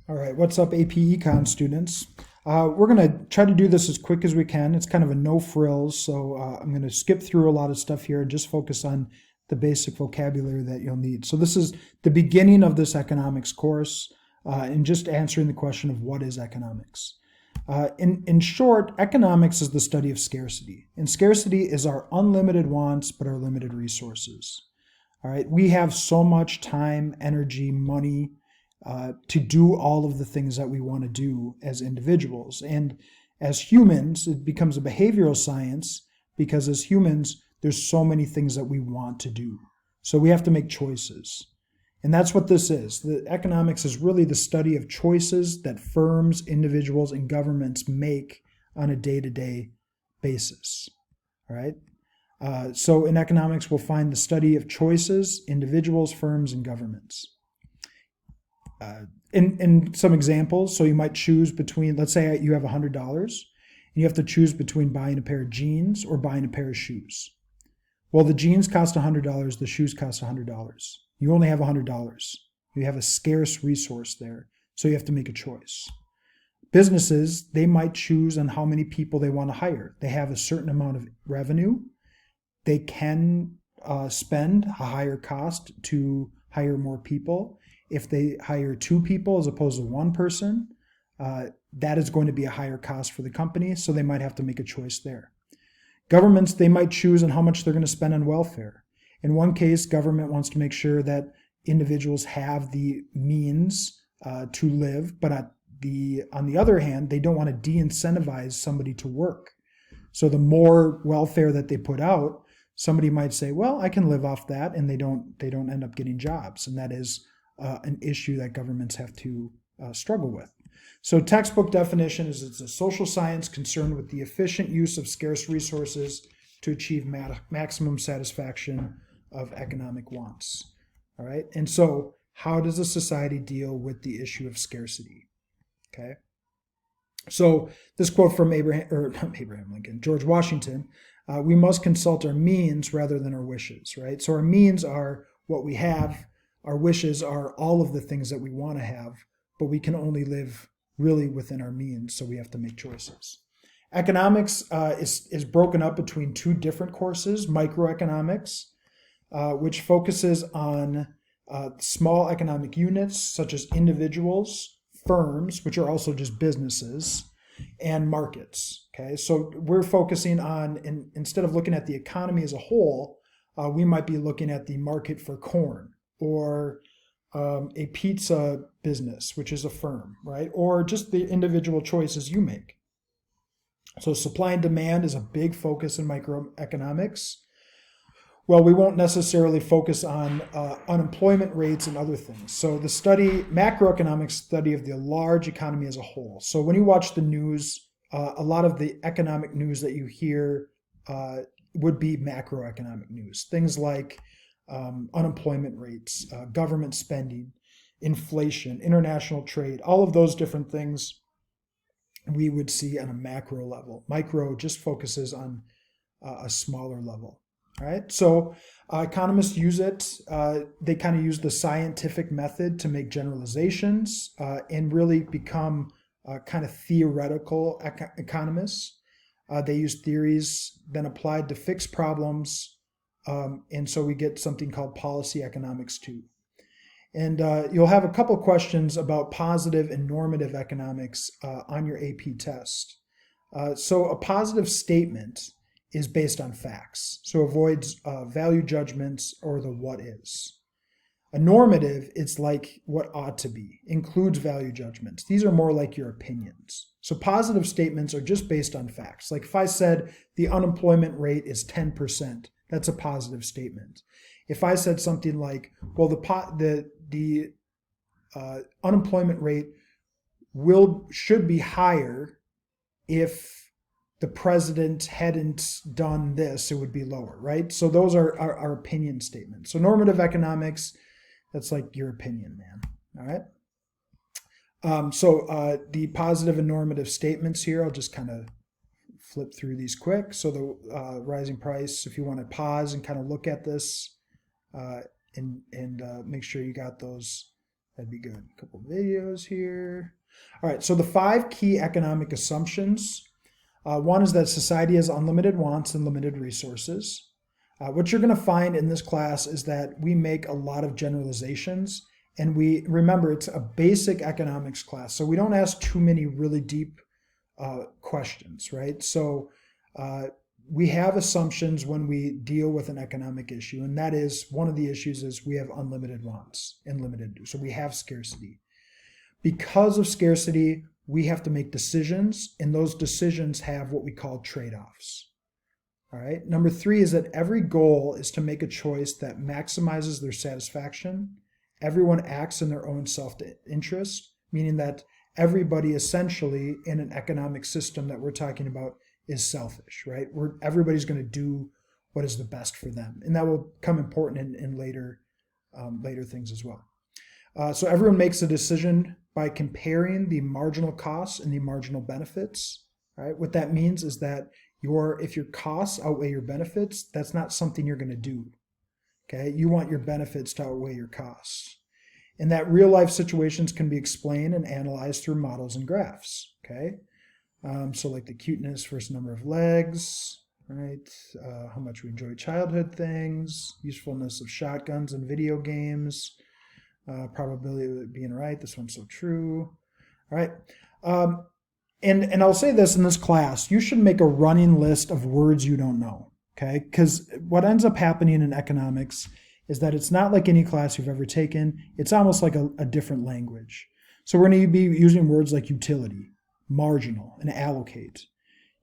All right, what's up, AP Econ students? We're going to try to do this as quick as we can. It's kind of a no frills, so I'm going to skip through a lot of stuff here and just focus on the basic vocabulary that you'll need. So this is the beginning of this economics course, and just answering the question of what is economics. In short, economics is the study of scarcity, and scarcity is our unlimited wants but our limited resources. All right, we have so much time, energy, money to do all of the things that we want to do as individuals. And as humans, it becomes a behavioral science because as humans, there's so many things that we want to do. So we have to make choices. And that's what this is. The economics is really the study of choices that firms, individuals, and governments make on a day-to-day basis. All right? So in economics, we'll find the study of choices, individuals, firms, and governments. In some examples, so you might choose between, let's say you have $100, and you have to choose between buying a pair of jeans or buying a pair of shoes. Well, the jeans cost $100, the shoes cost $100. You only have $100. You have a scarce resource there, so you have to make a choice. Businesses, they might choose on how many people they want to hire. They have a certain amount of revenue. They can spend a higher cost to hire more people. If they hire 2 people as opposed to 1 person, that is going to be a higher cost for the company, so they might have to make a choice there. Governments, they might choose on how much they're going to spend on welfare. In one case, government wants to make sure that individuals have the means to live, but on the other hand, they don't want to de-incentivize somebody to work. So the more welfare that they put out, somebody might say, well, I can live off that, and they don't end up getting jobs, and that is an issue that governments have to struggle with. So textbook definition is it's a social science concerned with the efficient use of scarce resources to achieve maximum satisfaction of economic wants. All right. And so how does a society deal with the issue of scarcity? Okay. So this quote from George Washington, we must consult our means rather than our wishes, right? So our means are what we have. Our wishes are all of the things that we want to have, but we can only live really within our means, so we have to make choices. Economics is broken up between 2 different courses, microeconomics, which focuses on small economic units such as individuals, firms, which are also just businesses, and markets. Okay, so we're focusing on, instead of looking at the economy as a whole, we might be looking at the market for corn, or a pizza business, which is a firm, right? Or just the individual choices you make. So supply and demand is a big focus in microeconomics. Well, we won't necessarily focus on unemployment rates and other things. So the macroeconomics study of the large economy as a whole. So when you watch the news, a lot of the economic news that you hear would be macroeconomic news. Things like unemployment rates, government spending, inflation, international trade, all of those different things we would see on a macro level. Micro just focuses on a smaller level. All right, so economists use it. They kind of use the scientific method to make generalizations and really become kind of theoretical economists. They use theories then applied to fix problems. And so we get something called policy economics too. And you'll have a couple questions about positive and normative economics on your AP test. So a positive statement is based on facts, so avoids value judgments or the what is. A normative, it's like what ought to be, includes value judgments. These are more like your opinions. So positive statements are just based on facts. Like if I said the unemployment rate is 10%, that's a positive statement. If I said something like, well, the unemployment rate should be higher if the president hadn't done this, it would be lower, right? So those are our opinion statements. So normative economics, that's like your opinion, man. All right. So the positive and normative statements here, I'll just kind of flip through these quick. So the rising price, if you want to pause and kind of look at this and make sure you got those That'd be good. A couple videos here. All right, so the 5 key economic assumptions. One is that society has unlimited wants and limited resources. What you're going to find in this class is that we make a lot of generalizations, and we remember it's a basic economics class, so we don't ask too many really deep questions, right? So we have assumptions when we deal with an economic issue, and that is one of the issues is we have unlimited wants and limited, so we have scarcity. Because of scarcity, we have to make decisions, and those decisions have what we call trade-offs. All right. Number 3 is that every goal is to make a choice that maximizes their satisfaction. Everyone acts in their own self-interest, meaning that everybody essentially in an economic system that we're talking about is selfish, right? Everybody's going to do what is the best for them. And that will come important in later things as well. So everyone makes a decision by comparing the marginal costs and the marginal benefits. Right? What that means is that if your costs outweigh your benefits, that's not something you're going to do. Okay, you want your benefits to outweigh your costs, and that real life situations can be explained and analyzed through models and graphs. Okay, so like the cuteness versus number of legs, right? How much we enjoy childhood things, usefulness of shotguns in video games, probability of it being right. This one's so true. All right. And I'll say this in this class, you should make a running list of words you don't know, okay? Because what ends up happening in economics is that it's not like any class you've ever taken. It's almost like a different language. So we're going to be using words like utility, marginal, and allocate.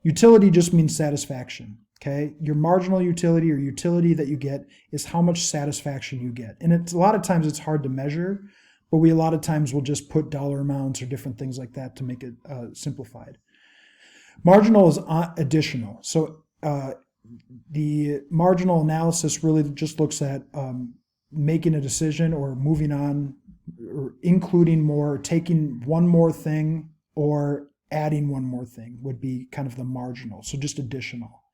Utility just means satisfaction, okay? Your marginal utility or utility that you get is how much satisfaction you get. And a lot of times it's hard to measure, but we a lot of times will just put dollar amounts or different things like that to make it simplified. Marginal is additional. So the marginal analysis really just looks at making a decision or moving on or including more, or taking one more thing or adding one more thing would be kind of the marginal. So just additional.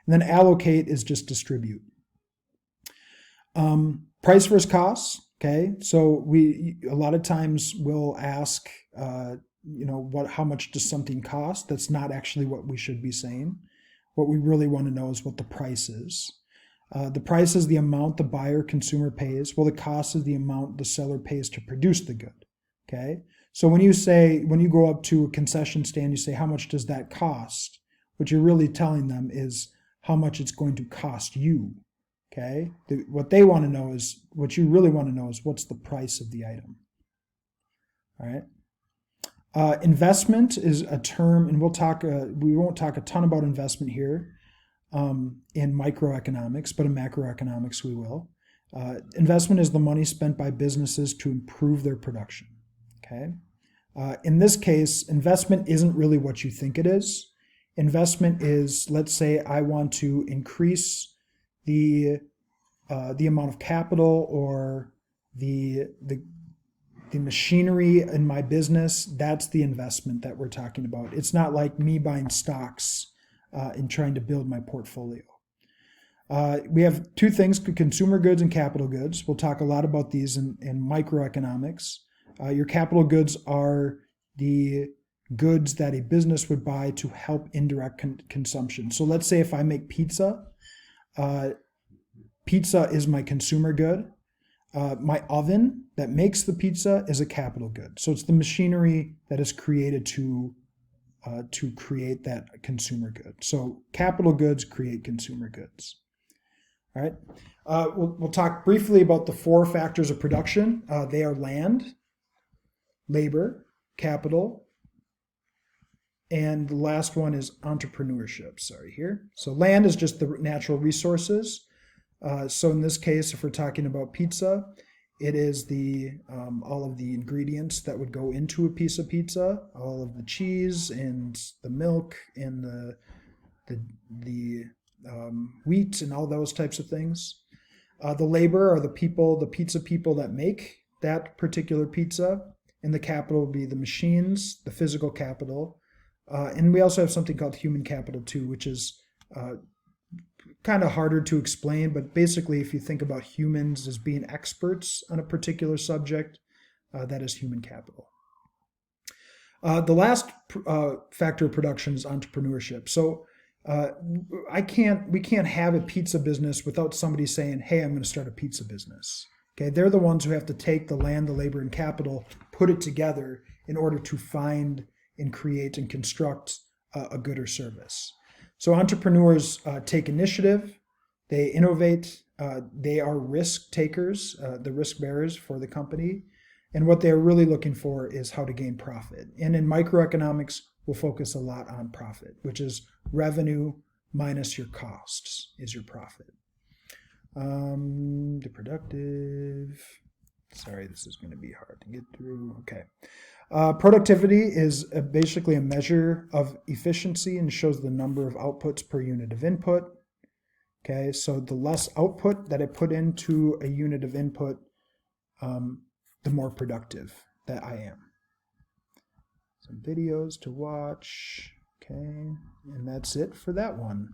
And then allocate is just distribute. Price versus costs. Okay, so we a lot of times will ask, how much does something cost? That's not actually what we should be saying. What we really want to know is what the price is. The price is the amount the buyer consumer pays. Well, the cost is the amount the seller pays to produce the good. Okay, so when you go up to a concession stand, you say, how much does that cost? What you're really telling them is how much it's going to cost you. Okay, what they want to know is, what you really want to know is what's the price of the item. All right. Investment is a term, and we won't talk a ton about investment here in microeconomics, but in macroeconomics we will. Investment is the money spent by businesses to improve their production. Okay. In this case, investment isn't really what you think it is. Investment is, let's say I want to increase the amount of capital or the machinery in my business. That's the investment that we're talking about. It's not like me buying stocks and trying to build my portfolio. We have 2 things, consumer goods and capital goods. We'll talk a lot about these in microeconomics. Your capital goods are the goods that a business would buy to help indirect consumption. So let's say if I make pizza, pizza is my consumer good. My oven that makes the pizza is a capital good. So it's the machinery that is created to create that consumer good. So capital goods create consumer goods. All right. We'll talk briefly about the 4 factors of production. They are land, labor, capital, and the last one is entrepreneurship. So land is just the natural resources. So in this case, if we're talking about pizza, it is all of the ingredients that would go into a piece of pizza, all of the cheese and the milk and the wheat and all those types of things. The labor are the pizza people that make that particular pizza, and the capital would be the machines, the physical capital. And we also have something called human capital too, which is kind of harder to explain, but basically if you think about humans as being experts on a particular subject, that is human capital. The last factor of production is entrepreneurship. So we can't have a pizza business without somebody saying, hey, I'm going to start a pizza business. Okay, they're the ones who have to take the land, the labor, and capital, put it together in order to find and create and construct a good or service. So entrepreneurs take initiative, they innovate, they are risk takers, the risk bearers for the company. And what they're really looking for is how to gain profit. And in microeconomics, we'll focus a lot on profit, which is revenue minus your costs is your profit. The productive, sorry, this is going to be hard to get through. Okay. Productivity is basically a measure of efficiency and shows the number of outputs per unit of input. Okay, so the less output that I put into a unit of input, the more productive that I am. Some videos to watch. Okay, and that's it for that one.